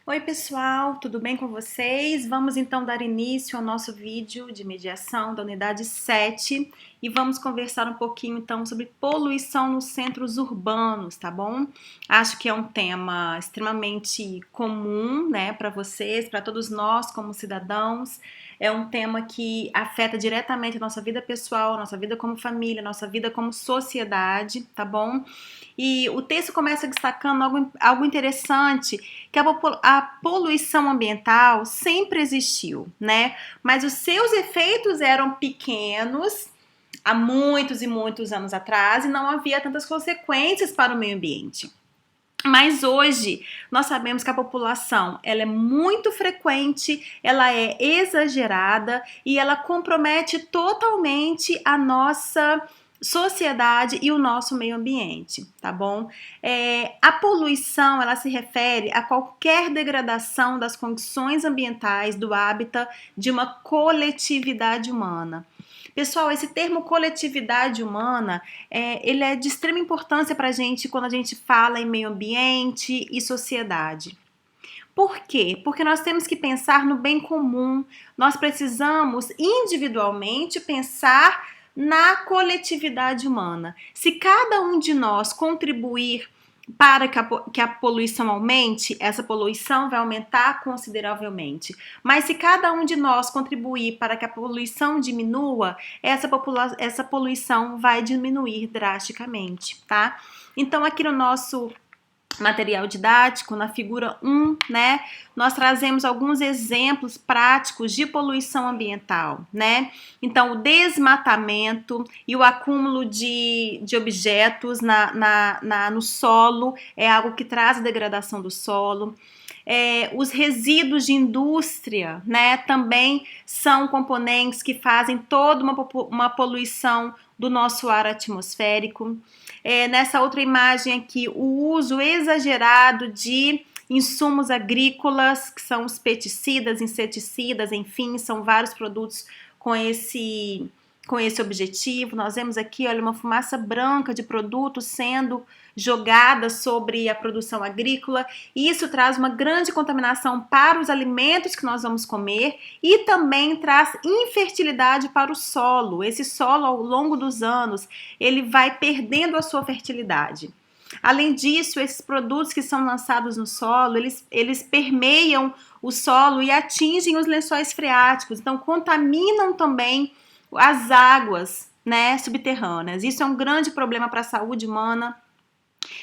Oi pessoal, tudo bem com vocês? Vamos então dar início ao nosso vídeo de mediação da unidade 7 e vamos conversar um pouquinho então sobre poluição nos centros urbanos, tá bom? Acho que é um tema extremamente comum, né, para vocês, para todos nós como cidadãos. É um tema que afeta diretamente a nossa vida pessoal, a nossa vida como família, a nossa vida como sociedade, tá bom? E o texto começa destacando algo interessante, que a poluição ambiental sempre existiu, né? Mas os seus efeitos eram pequenos há muitos e muitos anos atrás e não havia tantas consequências para o meio ambiente. Mas hoje nós sabemos que a população ela é muito frequente, ela é exagerada e ela compromete totalmente a nossa sociedade e o nosso meio ambiente, tá bom? A poluição ela se refere a qualquer degradação das condições ambientais do hábitat de uma coletividade humana. Pessoal, esse termo coletividade humana, ele é de extrema importância para a gente quando a gente fala em meio ambiente e sociedade. Por quê? Porque nós temos que pensar no bem comum, nós precisamos individualmente pensar na coletividade humana. Se cada um de nós contribuir para que a poluição aumente, essa poluição vai aumentar consideravelmente. Mas se cada um de nós contribuir para que a poluição diminua, essa poluição vai diminuir drasticamente, tá? Então, aqui no nosso material didático, na figura 1, né, nós trazemos alguns exemplos práticos de poluição ambiental, né? Então, o desmatamento e o acúmulo de objetos no solo é algo que traz a degradação do solo. Os resíduos de indústria, né, também são componentes que fazem toda uma poluição do nosso ar atmosférico. Nessa outra imagem aqui, o uso exagerado de insumos agrícolas, que são os pesticidas, inseticidas, enfim, são vários produtos com esse objetivo. Nós vemos aqui, olha, uma fumaça branca de produtos sendo jogada sobre a produção agrícola, e isso traz uma grande contaminação para os alimentos que nós vamos comer e também traz infertilidade para o solo. Esse solo, ao longo dos anos, ele vai perdendo a sua fertilidade. Além disso, esses produtos que são lançados no solo, eles permeiam o solo e atingem os lençóis freáticos, então contaminam também as águas, né, subterrâneas. Isso é um grande problema para a saúde humana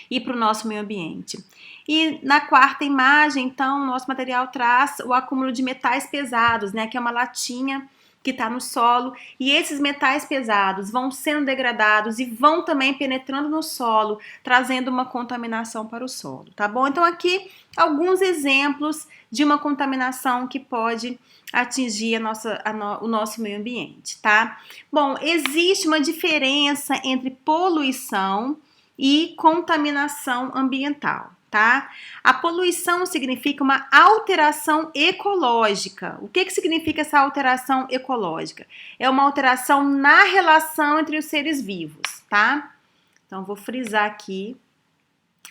e para o nosso meio ambiente. E na quarta imagem, então, o nosso material traz o acúmulo de metais pesados, né, que é uma latinha que está no solo, e esses metais pesados vão sendo degradados e vão também penetrando no solo, trazendo uma contaminação para o solo, tá bom? Então aqui alguns exemplos de uma contaminação que pode atingir o nosso meio ambiente, tá? Bom, existe uma diferença entre poluição e contaminação ambiental, tá? A poluição significa uma alteração ecológica. O que significa essa alteração ecológica? É uma alteração na relação entre os seres vivos, tá? Então, vou frisar aqui.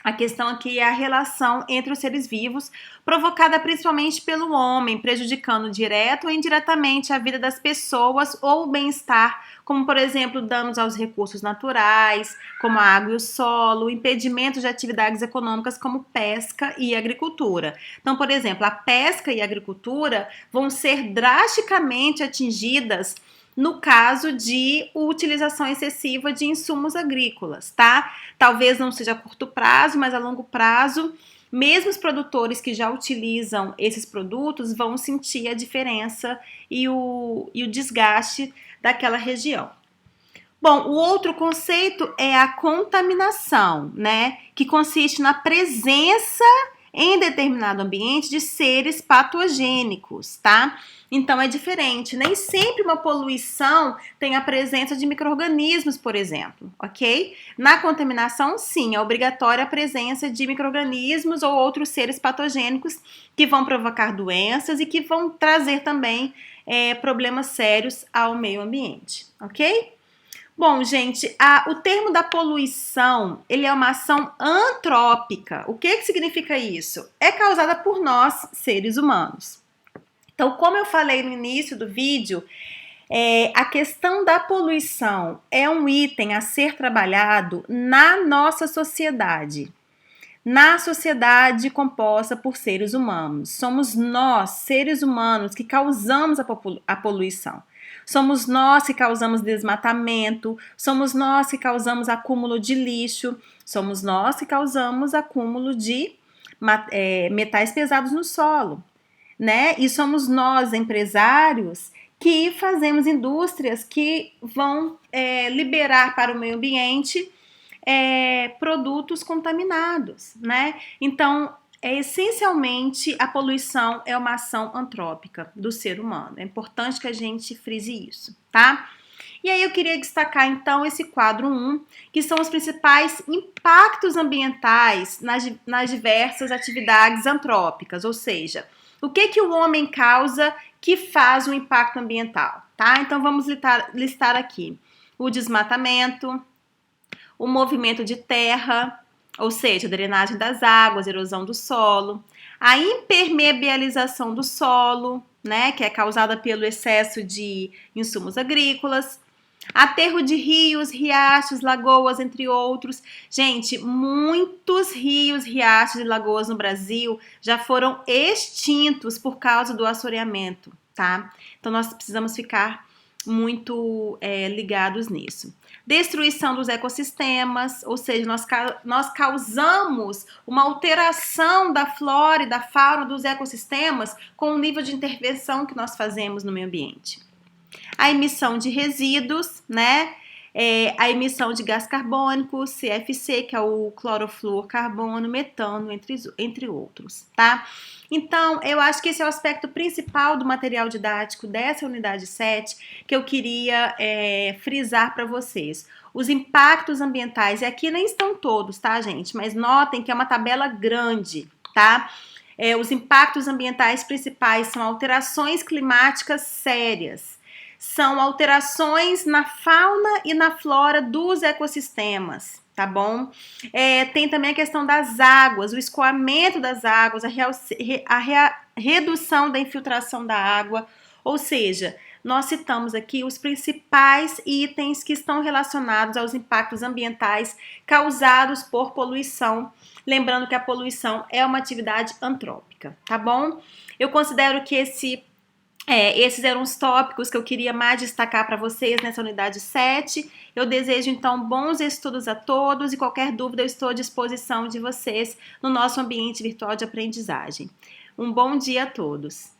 A questão aqui é a relação entre os seres vivos, provocada principalmente pelo homem, prejudicando direto ou indiretamente a vida das pessoas ou o bem-estar, como, por exemplo, danos aos recursos naturais, como a água e o solo, impedimento de atividades econômicas como pesca e agricultura. Então, por exemplo, a pesca e a agricultura vão ser drasticamente atingidas no caso de utilização excessiva de insumos agrícolas, tá? Talvez não seja a curto prazo, mas a longo prazo, mesmo os produtores que já utilizam esses produtos vão sentir a diferença e o desgaste daquela região. Bom, o outro conceito é a contaminação, né? Que consiste na presença em determinado ambiente de seres patogênicos, tá? Então é diferente, nem sempre uma poluição tem a presença de micro-organismos, por exemplo, ok? Na contaminação, sim, é obrigatória a presença de micro-organismos ou outros seres patogênicos que vão provocar doenças e que vão trazer também problemas sérios ao meio ambiente, ok? Bom, gente, o termo da poluição, ele é uma ação antrópica. O que significa isso? É causada por nós, seres humanos. Então, como eu falei no início do vídeo, a questão da poluição é um item a ser trabalhado na nossa sociedade. Na sociedade composta por seres humanos. Somos nós, seres humanos, que causamos a poluição. Somos nós que causamos desmatamento, somos nós que causamos acúmulo de lixo, somos nós que causamos acúmulo de metais pesados no solo, né? E somos nós, empresários, que fazemos indústrias que vão liberar para o meio ambiente produtos contaminados, né? Então, essencialmente, a poluição é uma ação antrópica do ser humano. É importante que a gente frise isso, tá? E aí eu queria destacar, então, esse quadro 1, que são os principais impactos ambientais nas diversas atividades antrópicas, ou seja, o que o homem causa que faz um impacto ambiental, tá? Então, vamos listar aqui o desmatamento, o movimento de terra, ou seja, a drenagem das águas, erosão do solo, a impermeabilização do solo, né, que é causada pelo excesso de insumos agrícolas, aterro de rios, riachos, lagoas, entre outros. Gente, muitos rios, riachos e lagoas no Brasil já foram extintos por causa do assoreamento, tá? Então nós precisamos ficar muito ligados nisso. Destruição dos ecossistemas, ou seja, nós causamos uma alteração da flora e da fauna dos ecossistemas com o nível de intervenção que nós fazemos no meio ambiente. A emissão de resíduos, né? A emissão de gás carbônico, CFC, que é o clorofluorcarbono, metano, entre outros, tá? Então, eu acho que esse é o aspecto principal do material didático dessa unidade 7 que eu queria frisar para vocês. Os impactos ambientais, e aqui nem estão todos, tá, gente? Mas notem que é uma tabela grande, tá? Os impactos ambientais principais são alterações climáticas sérias, são alterações na fauna e na flora dos ecossistemas, tá bom? Tem também a questão das águas, o escoamento das águas, a redução da infiltração da água, ou seja, nós citamos aqui os principais itens que estão relacionados aos impactos ambientais causados por poluição. Lembrando que a poluição é uma atividade antrópica, tá bom? Eu considero que esses eram os tópicos que eu queria mais destacar para vocês nessa unidade 7. Eu desejo, então, bons estudos a todos e qualquer dúvida eu estou à disposição de vocês no nosso ambiente virtual de aprendizagem. Um bom dia a todos!